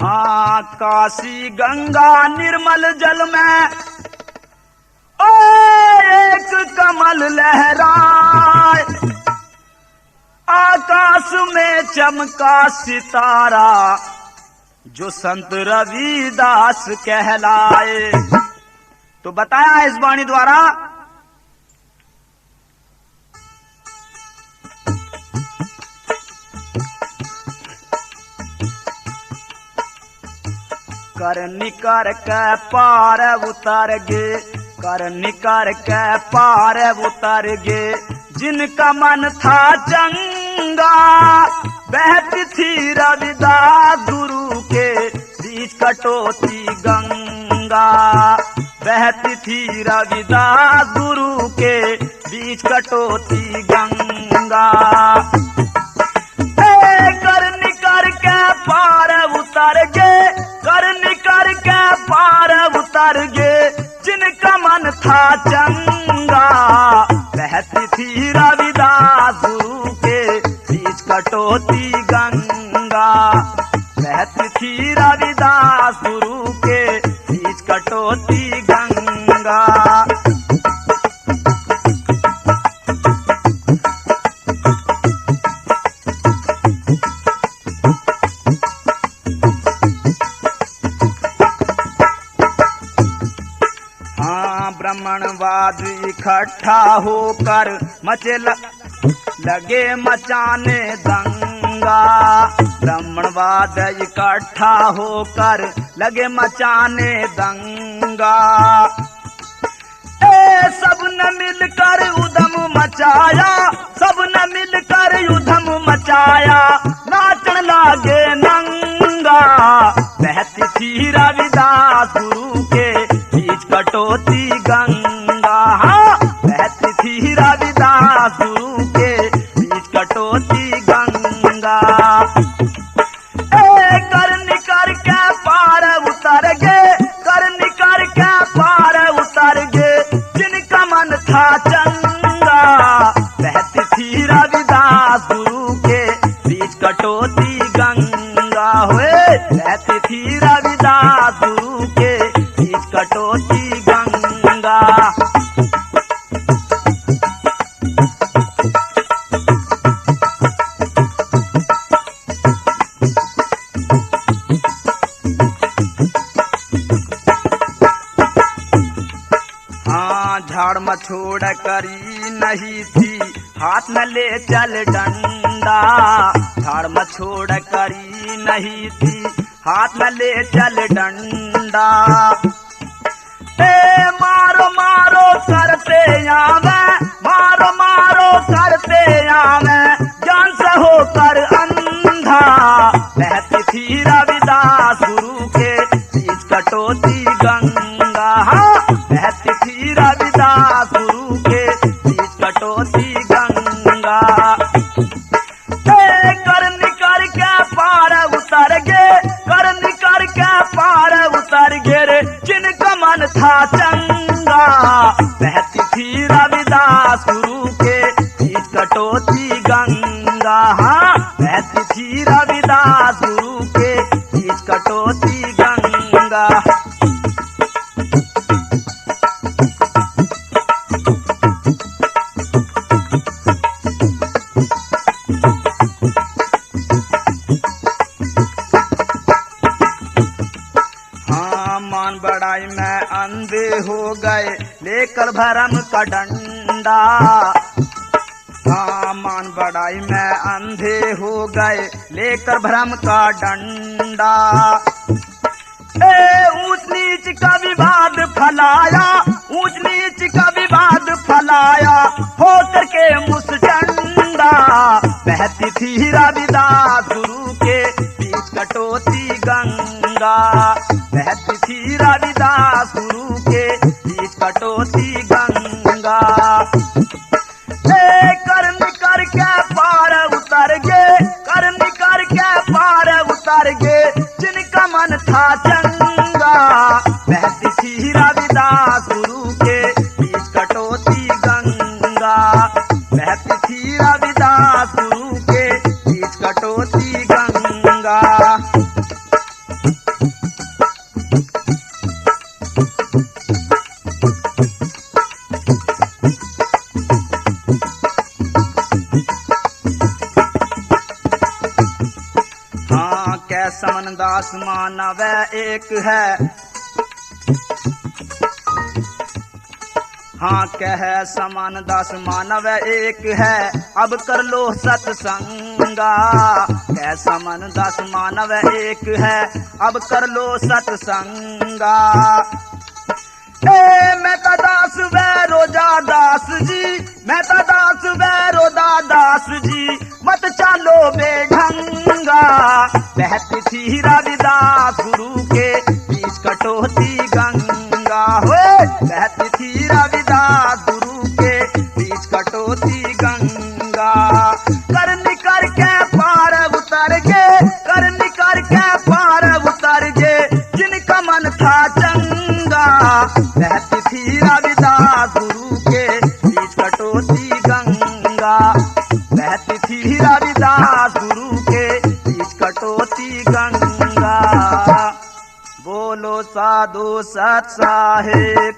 काशी गंगा निर्मल जल में ओ एक कमल लहराए, आकाश में चमका सितारा जो संत रविदास कहलाए। तो बताया इस वाणी द्वारा कर निकर के पार उतर गे, कर निकर के पार उतर गे, जिनका मन था चंगा बहती थी रविदास गुरु के बीच कटोती गंगा, बहती थी रविदास गुरु के बीच कटोती गंगा। कर निकर के पार उतर गे, कर निकर के पार उतर गे, जिनका मन था चंगा बहती थी रविदास गुरु के बीच कटोती गंगा, बहती थी रविदास गुरु के बीच कटोती गंगा। ब्राह्मणवाद इकट्ठा होकर मचे लगे मचाने दंगा, ब्राह्मणवाद इकट्ठा होकर लगे मचाने दंगा। सबने मिलकर उधम मचाया, सबने मिलकर उधम मचाया, नाचन लागे नंगा बहती थी रविदास गुरु के बीच कटोती गंगा, हाँ बहती थी रविदास गुरु के बीच कटोती गंगा। कर निकर के पार उतर गे, कर निकर के पार उतर गे, जिनका मन था चंगा बहती थी रविदास गुरु के बीच कटोती गंगा, हुए बहती थी रविदास गुरु के बीच कटोती गंगा। झाड़ मछोड़ करी नहीं थी, हाथ में ले चल डंडा, झाड़ मछोड़ करी नहीं थी, हाथ में ले चल डंडा। मारो मारो करते आवे, मारो मारो करते आवे, जान से होकर अंधा बहती थी रविदास गुरु के बीच कटोती गंगा, हाँ बहती थी रविदास गुरु के बीच कटोती गंगा। कर निकर के पार उतर गे, कर निकर के पार उतर गे रे, जिनका मन था चंगा बहती थी रविदास गुरु के बीच कटोती गंगा, हाँ बहती थी रविदास गुरु के बीच कटोती गंगा। मान बढ़ाई में अंधे हो गए लेकर भरम का डंडा, हाँ मान बढ़ाई में अंधे हो गए लेकर भरम का डंडा। ऊंच नीच का विवाद फैलाया, ऊंच नीच का विवाद फैलाया, होकर के मुसटंडा बहती थी रविदास गुरु के बीच कटोती गंगा, बहती थी रविदास गुरु के बीच कटोती गंगा। कर निकर के पार उतर गे, कर निकर के पार उतर गे, जिनका मन था चंगा बहती थी रविदास गुरु के बीच कटोती गंगा, बहती थी रविदास गुरु के बीच कटोती गंगा। समन दास मानव एक है। हाँ कह समान दास मानव एक है, अब कर लो सत्संगा। कह समान दास मानव एक है, अब कर लो सत्संगा। मेहता दास वे रोजा दास जी, मेहता दास वे रोदा दास जी, मत चालो बेढंगा। बहती थी रविदास गुरु के बीच कटोती गंगा। हो बहती थी रविदास गुरु के बीच कटोती गंगा। कर निकर के पार उतर गे, कर निकर के पार उतर गे, जिनका मन था चंगा। बहती थी रविदास गुरु के बीच कटोती गंगा। बहती थी रविदास गुरु के बीच कटोती गंगा। बोलो साधु सत साहिब